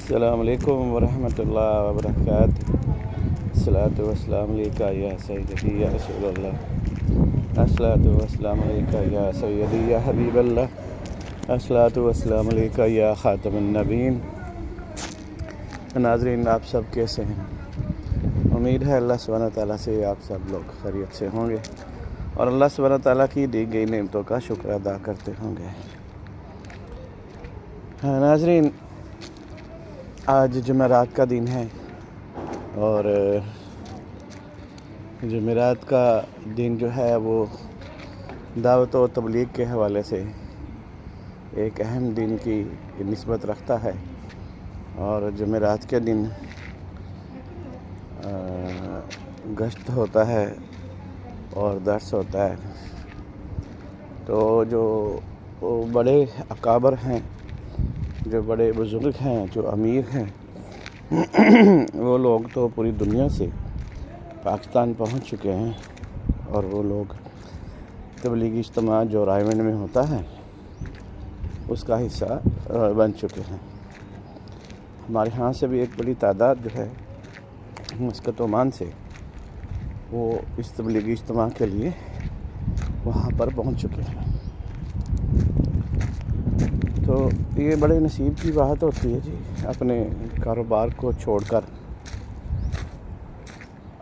السلام علیکم ورحمۃ اللہ وبرکاتہ۔ الصلاۃ والسلام علیکہ یا سیدی یا رسول اللہ، الصلاۃ والسلام علیکہ یا سیدی یا حبیب اللہ، الصلاۃ والسلام علیکہ یا خاتم النبیین۔ ناظرین، آپ سب کیسے ہیں؟ امید ہے اللہ سبحانہ تعالیٰ سے آپ سب لوگ خیریت سے ہوں گے اور اللہ سبحانہ تعالیٰ کی دی گئی نعمتوں کا شکر ادا کرتے ہوں گے۔ ناظرین، آج جمعرات کا دن ہے اور جمعرات کا دن جو ہے وہ دعوت و تبلیغ کے حوالے سے ایک اہم دن کی نسبت رکھتا ہے، اور جمعرات کے دن گشت ہوتا ہے اور درس ہوتا ہے۔ تو جو بڑے اکابر ہیں، جو بڑے بزرگ ہیں، جو امیر ہیں، وہ لوگ تو پوری دنیا سے پاکستان پہنچ چکے ہیں، اور وہ لوگ تبلیغی اجتماع جو رائے میں ہوتا ہے اس کا حصہ بن چکے ہیں۔ ہمارے ہاں سے بھی ایک بڑی تعداد جو ہے مسقط عمان سے وہ اس تبلیغی اجتماع کے لیے وہاں پر پہنچ چکے ہیں۔ تو یہ بڑے نصیب کی بات ہوتی ہے جی، اپنے کاروبار کو چھوڑ کر،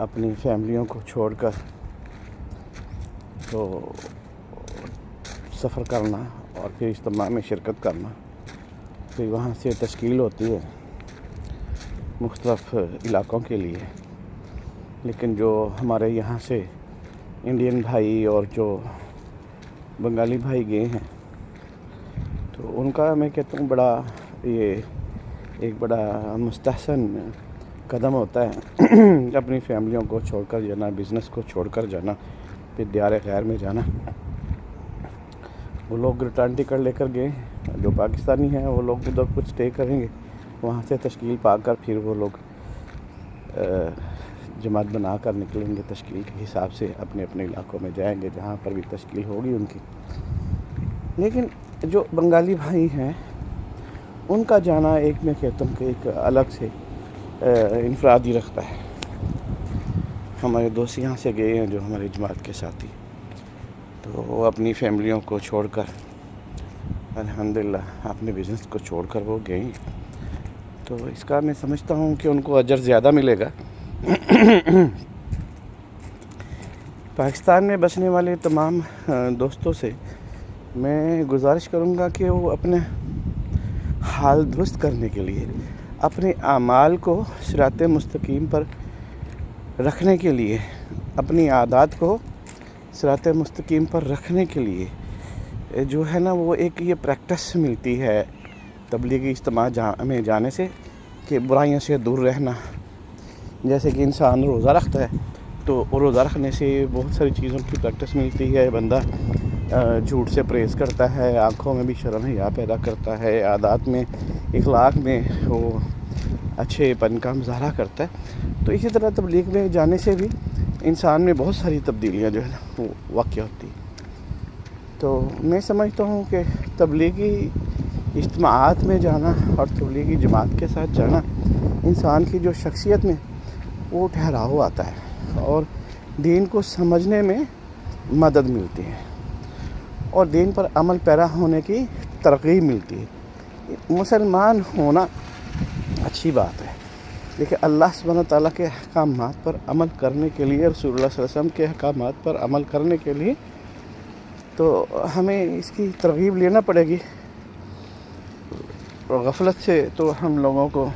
اپنی فیملیوں کو چھوڑ کر تو سفر کرنا اور پھر اجتماع میں شرکت کرنا۔ پھر وہاں سے تشکیل ہوتی ہے مختلف علاقوں کے لیے، لیکن جو ہمارے یہاں سے انڈین بھائی اور جو بنگالی بھائی گئے ہیں تو ان کا میں کہتا ہوں یہ ایک بڑا مستحسن قدم ہوتا ہے اپنی فیملیوں کو چھوڑ کر جانا، بزنس کو چھوڑ کر جانا، پھر دیار غیر میں جانا۔ وہ لوگ ریٹرن ٹکٹ لے کر گئے، جو پاکستانی ہیں وہ لوگ ادھر کچھ اسٹے کریں گے، وہاں سے تشکیل پا کر پھر وہ لوگ جماعت بنا کر نکلیں گے، تشکیل کے حساب سے اپنے اپنے علاقوں میں جائیں گے جہاں پر بھی تشکیل ہوگی ان کی۔ لیکن جو بنگالی بھائی ہیں ان کا جانا ایک میں کہتا ہوں کہ ایک الگ سے انفرادی رکھتا ہے۔ ہمارے دوست یہاں سے گئے ہیں جو ہماری جماعت کے ساتھی، تو وہ اپنی فیملیوں کو چھوڑ کر الحمدللہ اپنے بزنس کو چھوڑ کر وہ گئے ہیں، تو اس کا میں سمجھتا ہوں کہ ان کو اجر زیادہ ملے گا۔ پاکستان میں بسنے والے تمام دوستوں سے میں گزارش کروں گا کہ وہ اپنے حال درست کرنے کے لیے، اپنے اعمال کو صراط مستقیم پر رکھنے کے لیے، اپنی عادات کو صراط مستقیم پر رکھنے کے لیے جو ہے نا وہ ایک یہ پریکٹس ملتی ہے تبلیغی اجتماع میں جانے سے کہ برائیوں سے دور رہنا۔ جیسے کہ انسان روزہ رکھتا ہے تو روزہ رکھنے سے بہت ساری چیزوں کی پریکٹس ملتی ہے، بندہ جھوٹ سے پرہیز کرتا ہے، آنکھوں میں بھی شرم حیا پیدا کرتا ہے، عادات میں، اخلاق میں وہ اچھے پن کا مظاہرہ کرتا ہے۔ تو اسی طرح تبلیغ میں جانے سے بھی انسان میں بہت ساری تبدیلیاں جو ہے نا وہ واقع ہوتی ہیں۔ تو میں سمجھتا ہوں کہ تبلیغی اجتماعات میں جانا اور تبلیغی جماعت کے ساتھ جانا انسان کی جو شخصیت میں وہ ٹھہراؤ آتا ہے اور دین کو سمجھنے میں مدد ملتی ہے اور دین پر عمل پیرا ہونے کی ترغیب ملتی ہے۔ مسلمان ہونا اچھی بات ہے، لیکن اللہ سبحانہ تعالیٰ کے احکامات پر عمل کرنے کے لیے، رسول اللہ صلی اللہ علیہ وسلم کے احکامات پر عمل کرنے کے لیے تو ہمیں اس کی ترغیب لینا پڑے گی۔ غفلت سے تو ہم لوگوں کو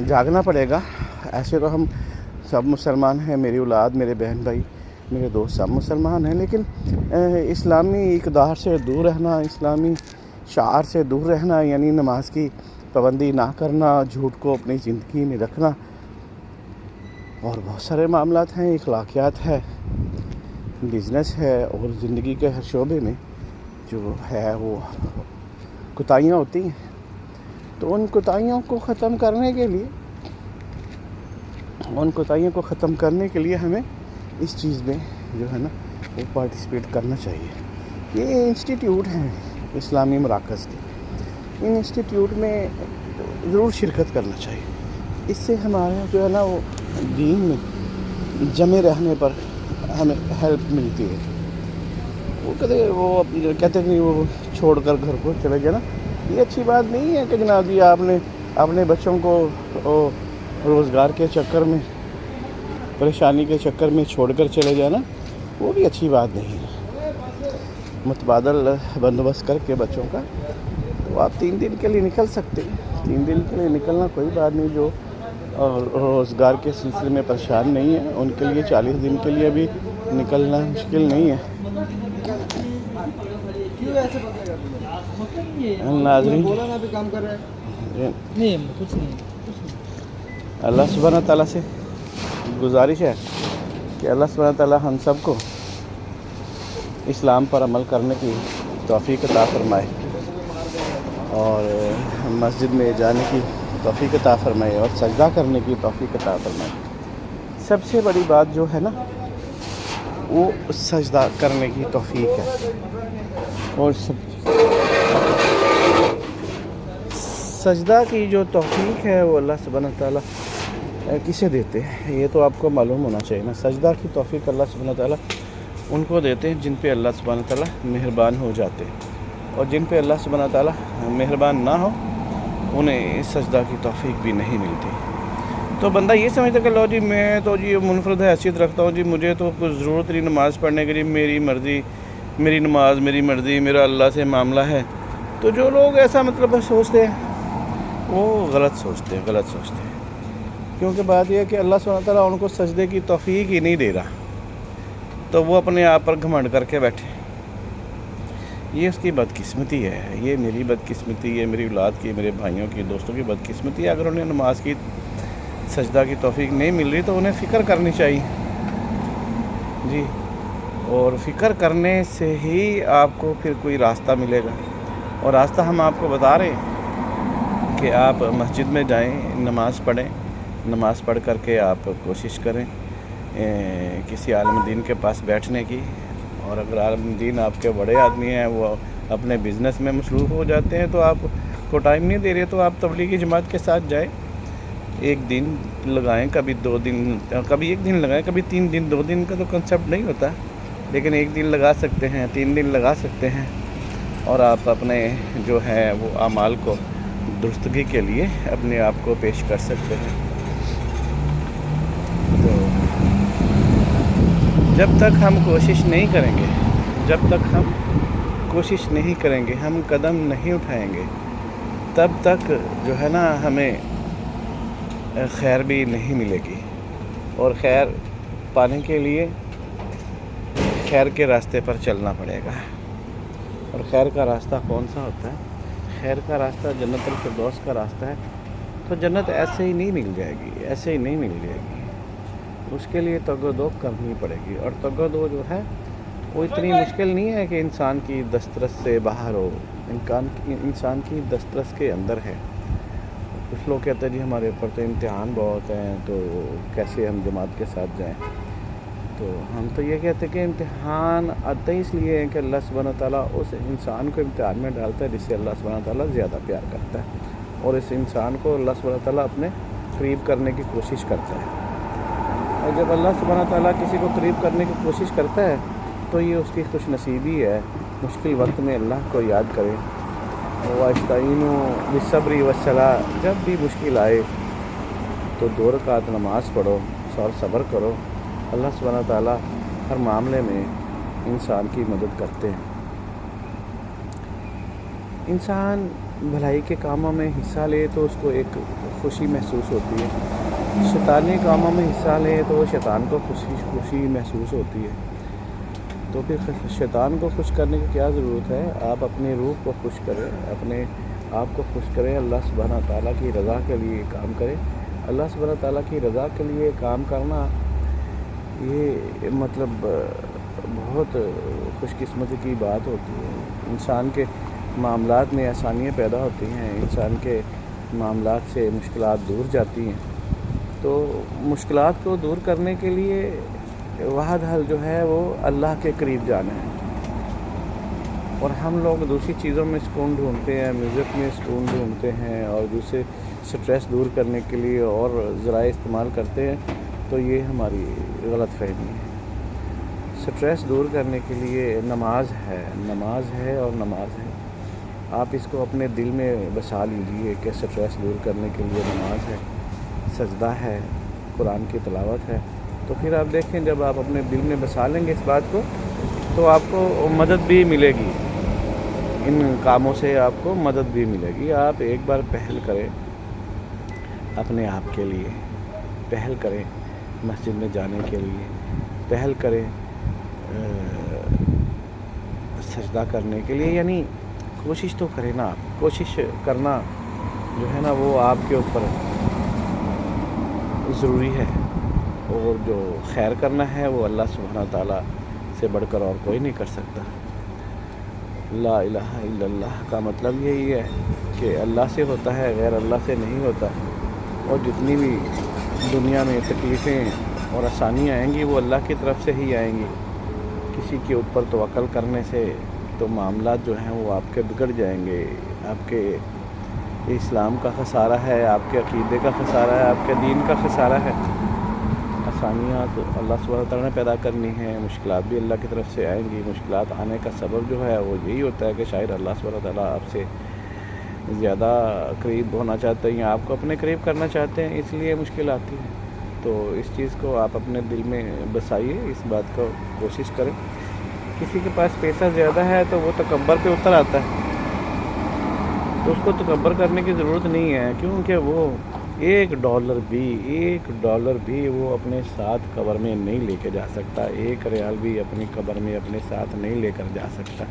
جاگنا پڑے گا۔ ایسے تو ہم سب مسلمان ہیں، میری اولاد، میرے بہن بھائی، میرے دوست سب مسلمان ہیں، لیکن اسلامی اقدار سے دور رہنا، اسلامی شعار سے دور رہنا، یعنی نماز کی پابندی نہ کرنا، جھوٹ کو اپنی زندگی میں رکھنا، اور بہت سارے معاملات ہیں، اخلاقیات ہے، بزنس ہے، اور زندگی کے ہر شعبے میں جو ہے وہ کوتاہیاں ہوتی ہیں۔ تو ان کوتاہیوں کو ختم کرنے کے لیے ہمیں اس چیز میں جو ہے نا وہ پارٹیسپیٹ کرنا چاہیے۔ یہ انسٹیٹیوٹ ہیں اسلامی مراکز کے، ان انسٹیٹیوٹ میں ضرور شرکت کرنا چاہیے. اس سے ہمارے جو ہے نا وہ دین میں جمے رہنے پر ہمیں ہیلپ ملتی ہے. وہ کہتے ہیں کہ وہ چھوڑ کر گھر کو چلے گئے نا. یہ اچھی بات نہیں ہے کہ جناب جی آپ نے اپنے بچوں کو روزگار کے چکر میں پریشانی کے چکر میں چھوڑ کر چلے جائے نا. وہ بھی اچھی بات نہیں ہے. متبادل بندوبست کر کے بچوں کا تو آپ 3 دن کے لیے نکل سکتے ہیں. 3 دن کے لیے نکلنا کوئی بات نہیں. جو روزگار کے سلسلے میں پریشان نہیں ہے ان کے لیے 40 دن کے لیے بھی نکلنا مشکل نہیں ہے. ناظرین اللہ سبحانہ تعالیٰ سے گزارش ہے کہ اللہ سبحانہ تعالیٰ ہم سب کو اسلام پر عمل کرنے کی توفیق عطا فرمائے اور مسجد میں جانے کی توفیق عطا فرمائے اور سجدہ کرنے کی توفیق عطا فرمائے. سب سے بڑی بات جو ہے نا وہ سجدہ کرنے کی توفیق ہے. اور سجدہ کی جو توفیق ہے وہ اللہ سبحانہ تعالیٰ کسے دیتے ہیں یہ تو آپ کو معلوم ہونا چاہیے نا. سجدہ کی توفیق اللہ سبحانہ تعالیٰ ان کو دیتے ہیں جن پہ اللہ سبحانہ تعالیٰ مہربان ہو جاتے ہیں, اور جن پہ اللہ سبحانہ تعالیٰ مہربان نہ ہو انہیں سجدہ کی توفیق بھی نہیں ملتی. تو بندہ یہ سمجھتا کہ لو جی میں تو جی منفرد حیثیت رکھتا ہوں جی, مجھے تو کچھ ضرورت نہیں نماز پڑھنے کے لیے, میری مرضی, میری نماز میری مرضی, میرا اللہ سے معاملہ ہے. تو جو لوگ ایسا مطلب سوچتے ہیں وہ غلط سوچتے ہیں. کیونکہ بات یہ ہے کہ اللہ سبحانہ تعالیٰ ان کو سجدے کی توفیق ہی نہیں دے رہا, تو وہ اپنے آپ پر گھمنڈ کر کے بیٹھے. یہ اس کی بدقسمتی ہے. یہ میری بدقسمتی ہے, میری اولاد کی, میرے بھائیوں کی, دوستوں کی بدقسمتی ہے. اگر انہیں نماز کی سجدہ کی توفیق نہیں مل رہی تو انہیں فکر کرنی چاہیے جی. اور فکر کرنے سے ہی آپ کو پھر کوئی راستہ ملے گا. اور راستہ ہم آپ کو بتا رہے ہیں کہ آپ مسجد میں جائیں, نماز پڑھیں. نماز پڑھ کر کے آپ کوشش کریں کسی عالم دین کے پاس بیٹھنے کی. اور اگر عالم دین آپ کے بڑے آدمی ہیں, وہ اپنے بزنس میں مصروف ہو جاتے ہیں, تو آپ کو ٹائم نہیں دے رہے, تو آپ تبلیغی جماعت کے ساتھ جائیں. 1 دن لگائیں, کبھی 2 دن, کبھی 1 دن لگائیں, کبھی 3 دن. 2 دن کا تو کنسیپٹ نہیں ہوتا, لیکن 1 دن لگا سکتے ہیں, 3 دن لگا سکتے ہیں. اور آپ اپنے جو ہے وہ اعمال کو درستگی کے لیے اپنے آپ کو پیش کر سکتے ہیں. تو جب تک ہم کوشش نہیں کریں گے, ہم قدم نہیں اٹھائیں گے, تب تک جو ہے نا ہمیں خیر بھی نہیں ملے گی. اور خیر پانے کے لیے خیر کے راستے پر چلنا پڑے گا. اور خیر کا راستہ کون سا ہوتا ہے؟ خیر کا راستہ جنت الفردوس کا راستہ ہے. تو جنت ایسے ہی نہیں مل جائے گی, اس کے لیے تگ و دو کرنی پڑے گی. اور تگ و دو جو ہے وہ اتنی مشکل نہیں ہے کہ انسان کی دسترس سے باہر ہو, انسان کی دسترس کے اندر ہے. کچھ لوگ کہتے ہیں جی ہمارے اوپر تو امتحان بہت ہیں, تو کیسے ہم جماعت کے ساتھ جائیں. تو ہم تو یہ کہتے ہیں کہ امتحان آتے ہی اس لیے ہیں کہ اللہ سبحانہ تعالیٰ اس انسان کو امتحان میں ڈالتا ہے جس سے اللہ سبحانہ تعالیٰ زیادہ پیار کرتا ہے, اور اس انسان کو اللہ سبحانہ تعالیٰ اپنے قریب کرنے کی کوشش کرتا ہے. اور جب اللہ سبحانہ تعالیٰ کسی کو قریب کرنے کی کوشش کرتا ہے تو یہ اس کی خوش نصیبی ہے. مشکل وقت میں اللہ کو یاد کرے. وَاسْتَعِینُوا بِالصَّبْرِ وَالصَّلَاةِ, جب بھی مشکل آئے تو 2 رکعت نماز پڑھو اور صبر کرو. اللہ سبحانہ تعالیٰ ہر معاملے میں انسان کی مدد کرتے ہیں. انسان بھلائی کے کاموں میں حصہ لے تو اس کو ایک خوشی محسوس ہوتی ہے. شیطانی کاموں میں حصہ لے تو شیطان کو خوشی محسوس ہوتی ہے. تو پھر شیطان کو خوش کرنے کی کیا ضرورت ہے؟ آپ اپنی روح کو خوش کریں, اپنے آپ کو خوش کریں, اللہ سبحانہ تعالیٰ کی رضا کے لیے کام کریں. اللہ سبحانہ تعالیٰ کی رضا کے لیے کام کرنا یہ مطلب بہت خوش قسمتی کی بات ہوتی ہے. انسان کے معاملات میں آسانیاں پیدا ہوتی ہیں, انسان کے معاملات سے مشکلات دور جاتی ہیں. تو مشکلات کو دور کرنے کے لیے واحد حل جو ہے وہ اللہ کے قریب جانا ہے. اور ہم لوگ دوسری چیزوں میں سکون ڈھونڈتے ہیں، میوزک میں سکون ڈھونڈتے ہیں اور دوسرے سٹریس دور کرنے کے لیے اور ذرائع استعمال کرتے ہیں، تو یہ ہماری غلط فہمی ہے۔ سٹریس دور کرنے کے لیے نماز ہے اور نماز ہے۔ آپ اس کو اپنے دل میں بسا لیجئے کہ سٹریس دور کرنے کے لیے نماز ہے، سجدہ ہے، قرآن کی تلاوت ہے۔ تو پھر آپ دیکھیں جب آپ اپنے دل میں بسا لیں گے اس بات کو تو آپ کو مدد بھی ملے گی، ان کاموں سے آپ کو مدد بھی ملے گی۔ آپ ایک بار پہل کریں اپنے آپ کے لیے، پہل کریں مسجد میں جانے کے لیے، پہل کریں سجدہ کرنے کے لیے، یعنی کوشش تو کریں نا۔ آپ کوشش کرنا جو ہے نا وہ آپ کے اوپر ضروری ہے، اور جو خیر کرنا ہے وہ اللہ سبحانہ تعالیٰ سے بڑھ کر اور کوئی نہیں کر سکتا۔ لا الہ الا اللہ کا مطلب یہی ہے کہ اللہ سے ہوتا ہے، غیر اللہ سے نہیں ہوتا، اور جتنی بھی دنیا میں تکلیفیں اور آسانیاں آئیں گی وہ اللہ کی طرف سے ہی آئیں گی۔ کسی کے اوپر توکل کرنے سے تو معاملات جو ہیں وہ آپ کے بگڑ جائیں گے، آپ کے اسلام کا خسارہ ہے، آپ کے عقیدے کا خسارہ ہے، آپ کے دین کا خسارہ ہے۔ آسانیاں تو اللہ سبحانہ تعالیٰ نے پیدا کرنی ہیں، مشکلات بھی اللہ کی طرف سے آئیں گی۔ مشکلات آنے کا سبب جو ہے وہ یہی ہوتا ہے کہ شاید اللہ سبحانہ تعالیٰ آپ سے زیادہ قریب ہونا چاہتے ہیں یا آپ کو اپنے قریب کرنا چاہتے ہیں، اس لیے مشکل آتی ہے۔ تو اس چیز کو آپ اپنے دل میں بسائیے، اس بات کو کوشش کریں۔ کسی کے پاس پیسہ زیادہ ہے تو وہ تکبر پہ اتر آتا ہے، تو اس کو تکبر کرنے کی ضرورت نہیں ہے، کیونکہ وہ ایک ڈالر بھی وہ اپنے ساتھ قبر میں نہیں لے کے جا سکتا، 1 ریال بھی اپنی قبر میں اپنے ساتھ نہیں لے کر جا سکتا۔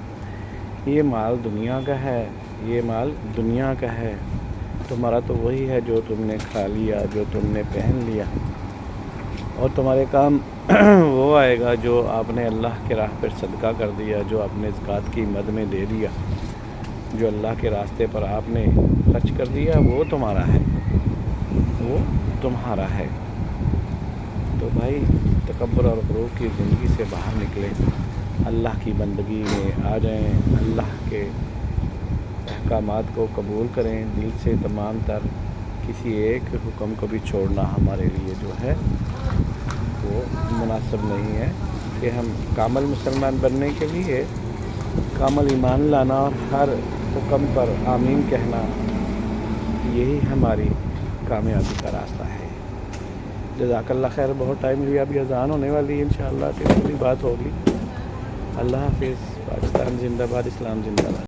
یہ مال دنیا کا ہے، یہ مال دنیا کا ہے۔ تمہارا تو وہی ہے جو تم نے کھا لیا، جو تم نے پہن لیا، اور تمہارے کام وہ آئے گا جو آپ نے اللہ کے راہ پر صدقہ کر دیا، جو آپ نے زکوٰۃ کی مد میں دے دیا، جو اللہ کے راستے پر آپ نے خرچ کر دیا، وہ تمہارا ہے، وہ تمہارا ہے۔ تو بھائی تکبر اور غرور کی زندگی سے باہر نکلیں، اللہ کی بندگی میں آ جائیں، اللہ کے احکامات کو قبول کریں دل سے تمام تر۔ کسی ایک حکم کو بھی چھوڑنا ہمارے لیے جو ہے وہ مناسب نہیں ہے، کہ ہم کامل مسلمان بننے کے لیے کامل ایمان لانا اور ہر حکم پر آمین کہنا، یہی ہماری کامیابی کا راستہ ہے۔ جزاک اللہ خیر، بہت ٹائم لیا، ابھی اذان ہونے والی ہے، انشاءاللہ پھر اگلی بات ہوگی۔ اللہ حافظ۔ پاکستان زندہ باد، اسلام زندہ باد۔